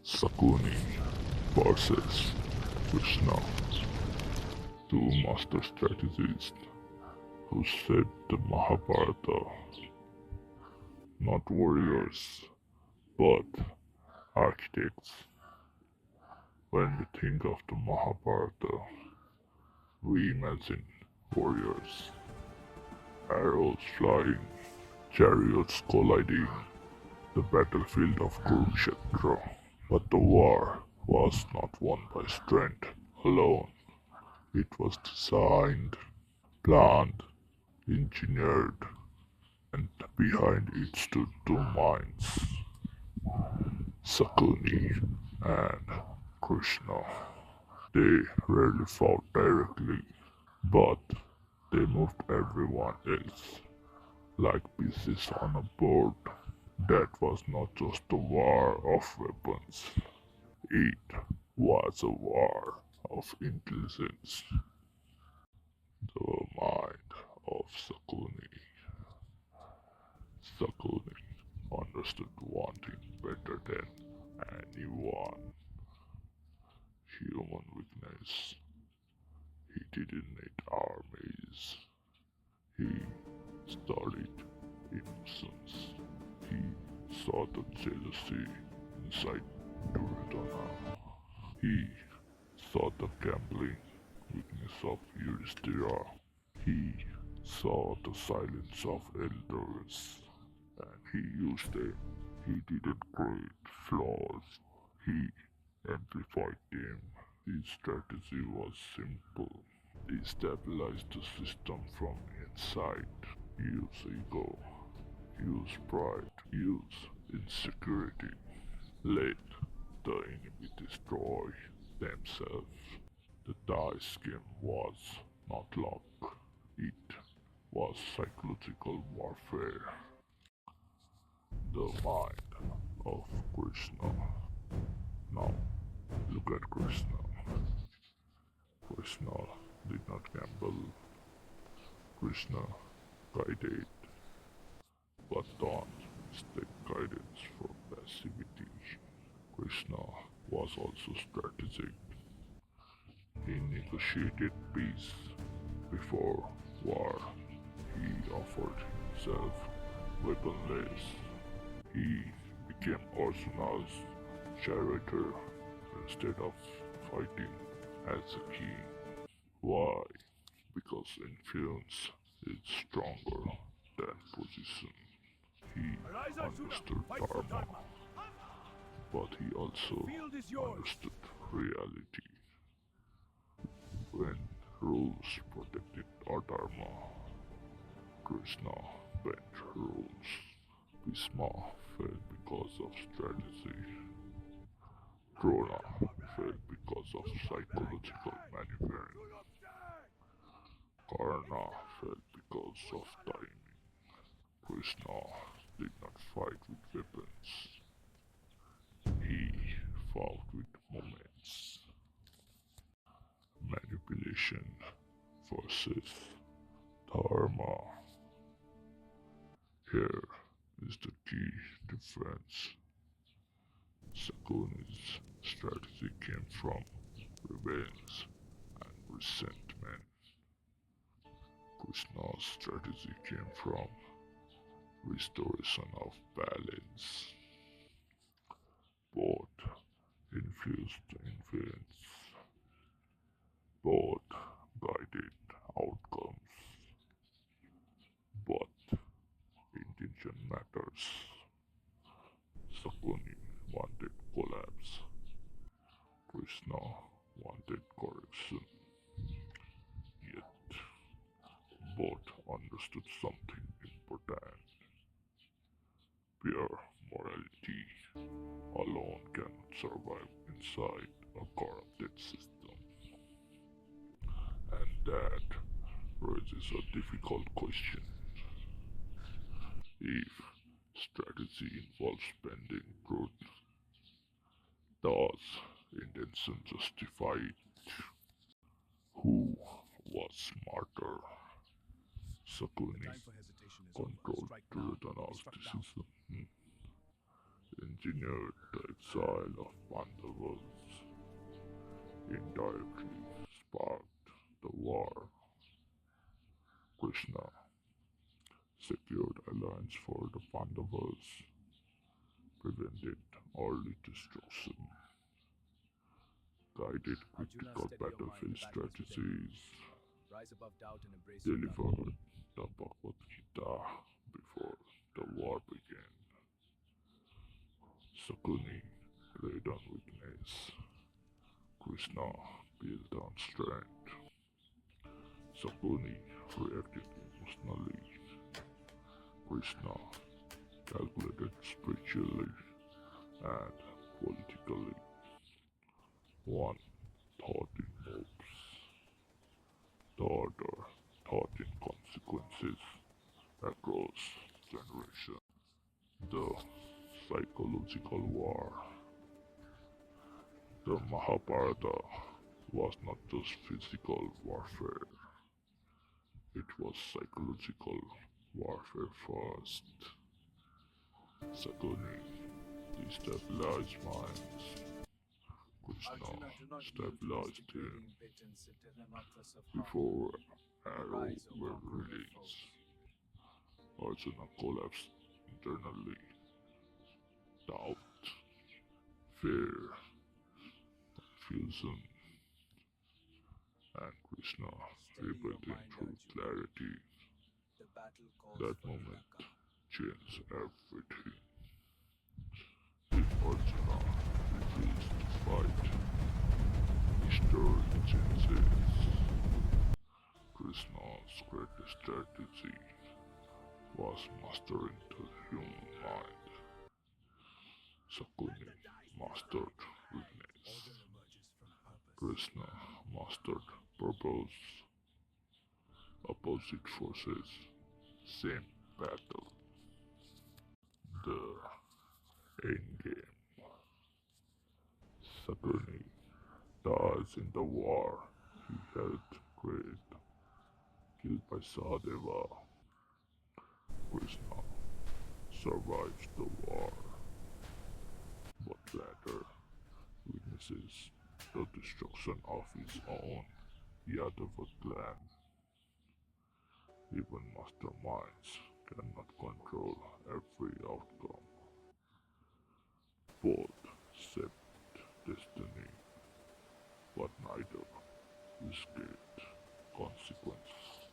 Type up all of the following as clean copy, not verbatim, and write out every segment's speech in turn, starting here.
Shakuni versus Krishna, two master strategists who shaped the Mahabharata, not warriors, but architects. When we think of the Mahabharata, we imagine warriors, arrows flying, chariots colliding, the battlefield of Kurukshetra. But the war was not won by strength alone. It was designed, planned, engineered, and behind it stood two minds, Shakuni and Krishna. They rarely fought directly, but they moved everyone else like pieces on a board. That was not just a war of weapons, it was a war of intelligence. The mind of Shakuni understood one thing better than anyone: human weakness. He didn't need armies. He studied innocence. He saw the jealousy inside Duryodhana. He saw the gambling weakness of Yudhishthira. He saw the silence of elders, and he used them. He didn't create flaws, he amplified them. His strategy was simple. Destabilize the system from inside. Use ego, use pride, use insecurity. Let the enemy destroy themselves. The dice game was not luck, it was psychological warfare. The mind of Krishna. Now, look at Krishna. Krishna did not gamble. Krishna guided, but don't mistake guidance for passivity. Krishna was also strategic. He negotiated peace before war. He offered himself weaponless. He became Arjuna's charioteer instead of fighting as a king. Why? Because influence is stronger than position. He understood Dharma, but he also understood reality. When rules protected our Dharma, Krishna bent rules. Bhishma fell because of strategy. Karna fell because of psychological maneuvering. Karna fell because of timing. Krishna did not fight with weapons. He fought with moments. Manipulation versus Dharma. Here is the key difference. Shakuni's strategy came from revenge and resentment. Krishna's strategy came from restoration of balance. Both infused influence, both guided outcomes, but intention matters. Shakuni wanted collapse, Krishna wanted correction, yet both understood something important. Pure morality alone cannot survive inside a corrupted system. And that raises a difficult question. If strategy involves bending truth, does intention justify it? Who was smarter? Shakuni controlled Duryodhana's decision. engineered the exile of Pandavas, indirectly sparked the war. Krishna secured alliance for the Pandavas, prevented early destruction, guided critical battlefield strategies, Rise above doubt and embrace your love. delivered the Bhagavad Gita before the war began. Shakuni played on weakness. Krishna built on strength. Shakuni reacted emotionally. Krishna calculated spiritually and politically. One thought in moves, the other thought in consequences across generations. The psychological war. The Mahabharata was not just physical warfare, it was psychological warfare first. Shakuni destabilized minds. Arjuna, Krishna do not yield to this stabilized degrading him impotence and dilemmas of heart. before arrows Arise, O were conqueror of released. foes. Arjuna collapsed internally. Doubt, fear, confusion, and Krishna Steady your rebuilt him mind, through Arjuna. clarity. The battle calls That for moment Viveka. changed everything. If Arjuna refused to fight, history changes. Krishna's greatest strategy was mastering the human mind. Shakuni mastered weakness. Order emerges from purpose. Krishna mastered purpose. Opposite forces, same battle. The endgame. Shakuni dies in the war he helped create, killed by Sadeva. Krishna survives the war, but later witnesses the destruction of his own Yadava clan. Even masterminds cannot control every outcome. Both shaped destiny, but neither escaped consequences.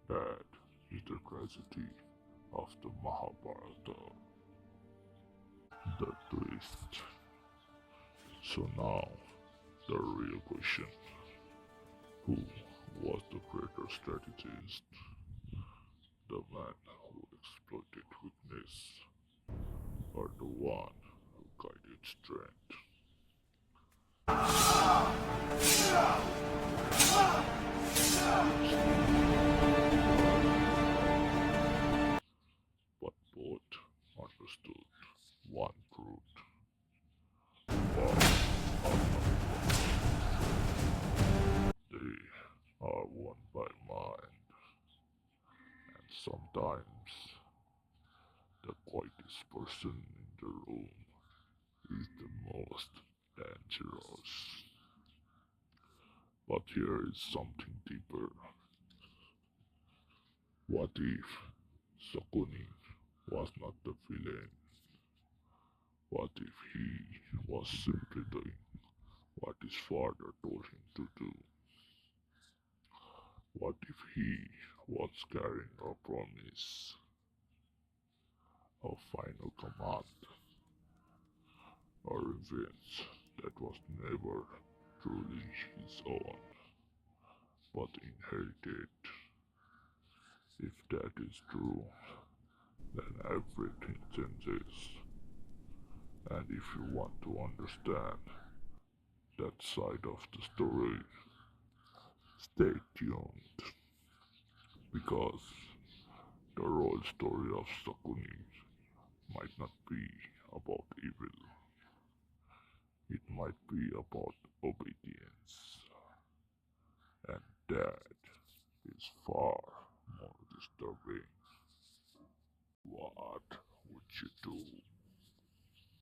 That is the tragedy of the Mahabharata. The twist. So now, the real question. Who was the greater strategist? The man who exploited weakness, or the one who guided strength? But both understood one truth. Wars are not won. They are won by mind. And sometimes the quietest person in the room is the most dangerous. But here is something deeper. What if Shakuni was not the villain? What if he was simply doing what his father told him to do? What if he was carrying a promise, a final command, a revenge that was never truly his own, but inherited? If that is true, then everything changes. And if you want to understand that side of the story, stay tuned. Because the real story of Shakuni might not be about evil, it might be about obedience. And that is far more disturbing. What would you do?